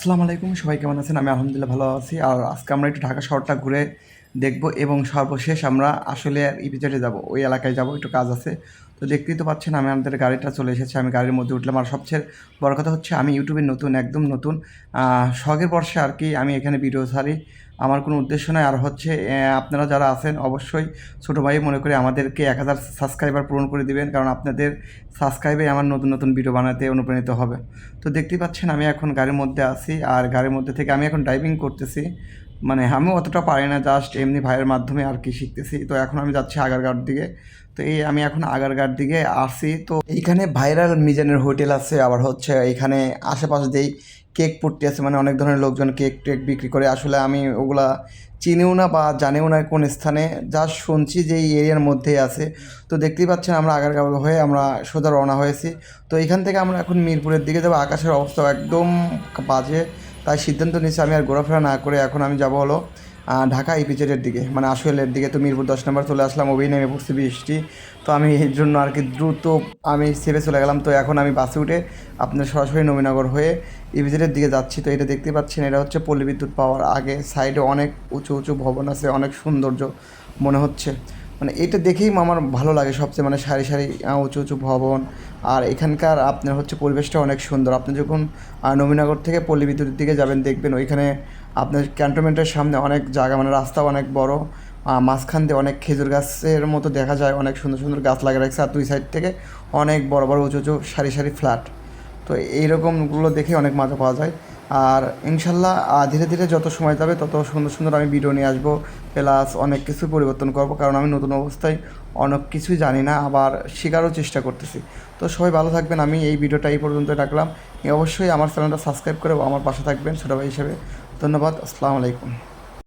আসসালামু আলাইকুম, সবাই কেমন আছেন? আমি আলহামদুলিল্লাহ ভালো আছি। আর আজকে আমরা একটু ঢাকা শহরটা ঘুরে দেখব এবং সর্বশেষ আমরা আশুলিয়ার ইপিজেডে যাব। ওই এলাকায় যাব, একটু কাজ আছে। তো দেখতেই তো পাচ্ছেন আমাদের গাড়িটা চলে এসেছে। আমি গাড়ির মধ্যে উঠলাম। আর সবচেয়ে বড় কথা হচ্ছে আমি ইউটিউবে নতুন, একদম নতুন। শখের বশে আরকি আমি এখানে ভিডিও ছাড়ি। আমার কোনো উদ্দেশ্য নাই। আর হচ্ছে আপনারা যারা আছেন অবশ্যই ছোটো ভাই মনে করে আমাদেরকে ১,০০০ সাবস্ক্রাইবার পূরণ করে দিবেন। কারণ আপনাদের সাবস্ক্রাইবে আমার নতুন, নতুন ভিডিও বানাতে অনুপ্রাণিত হবে। তো দেখতেই পাচ্ছেন আমি এখন গাড়ির মধ্যে আছি। আর গাড়ির মধ্যে থেকে আমি এখন ড্রাইভিং করতেছি। মানে আমিও অতটা পারি না, জাস্ট এমনি ভাইয়ের মাধ্যমে আর কি শিখতেছি। তো এখন আমি যাচ্ছি আগারগাঁওর দিকে। তো এই আমি এখন আগারগাঁওর দিকে আসছি। তো এইখানে ভাইরাল মিজানের হোটেল আছে, আবার হচ্ছে এইখানে আশেপাশে যেই কেক পট্টি আছে, মানে অনেক ধরনের লোকজন কেক টেক বিক্রি করে। আসলে আমি ওগুলা চিনিও না বা জানিও না কোন স্থানে, জাস্ট শুনছি যে এই এরিয়ার মধ্যেই আছে। তো দেখতেই পাচ্ছেন আমরা আগারগাঁও হয়ে আমরা সোজা রওনা হয়েছি। তো এখান থেকে আমরা এখন মিরপুরের দিকে যাবো। আকাশের অবস্থা একদম বাজে, তাই সিদ্ধান্ত নিয়েছি আমি আর ঘোরাফেরা না করে এখন আমি যাব হলো ঢাকা ইপিজেডের দিকে, মানে আশুলিয়ার দিকে। তো মিরপুর 10 নম্বর চলে আসলাম, অভিনয় নেমে পড়ছি বৃষ্টি। তো আমি এর জন্য আর কি দ্রুত আমি সেভে চলে গেলাম। তো এখন আমি বাসে উঠে আপনার সরাসরি নবীনগর হয়ে ইপিজেডের দিকে যাচ্ছি। তো এটা দেখতে পাচ্ছেন, এটা হচ্ছে পল্লী বিদ্যুৎ পাওয়ার আগে সাইডে অনেক উঁচু উঁচু ভবন আছে, অনেক সৌন্দর্য মনে হচ্ছে। মানে এটা দেখেই আমার ভালো লাগে সবচেয়ে, মানে সারি সারি উঁচু উঁচু ভবন। আর এখানকার আপনার হচ্ছে পরিবেশটা অনেক সুন্দর। আপনি যখন নবীনগর থেকে পল্লী বিদ্যুতের দিকে যাবেন দেখবেন ওইখানে আপনার ক্যান্টনমেন্টের সামনে অনেক জায়গা, মানে রাস্তা অনেক বড়। মাঝখান দিয়ে অনেক খেজুর গাছের মতো দেখা যায়, অনেক সুন্দর সুন্দর গাছ লাগিয়ে রাখছে। আর দুই সাইড থেকে অনেক বড় বড় উঁচু উঁচু সারি সারি ফ্ল্যাট। তো এইরকমগুলো দেখে অনেক মজা পাওয়া যায়। আর ইনশাল্লাহ ধীরে ধীরে যত সময় যাবে তত সুন্দর সুন্দর আমি ভিডিও নিয়ে আসবো, প্লাস অনেক কিছু পরিবর্তন করব। কারণ আমি নতুন অবস্থায় অনেক কিছুই জানি না, আবার শেখারও চেষ্টা করতেছি। তো সবাই ভালো থাকবেন। আমি এই ভিডিওটা এই পর্যন্ত রাখলাম। অবশ্যই আমার চ্যানেলটা সাবস্ক্রাইব করে আমার পাশে থাকবেন ছোটো ভাই হিসেবে। ধন্যবাদ। আসসালামু আলাইকুম।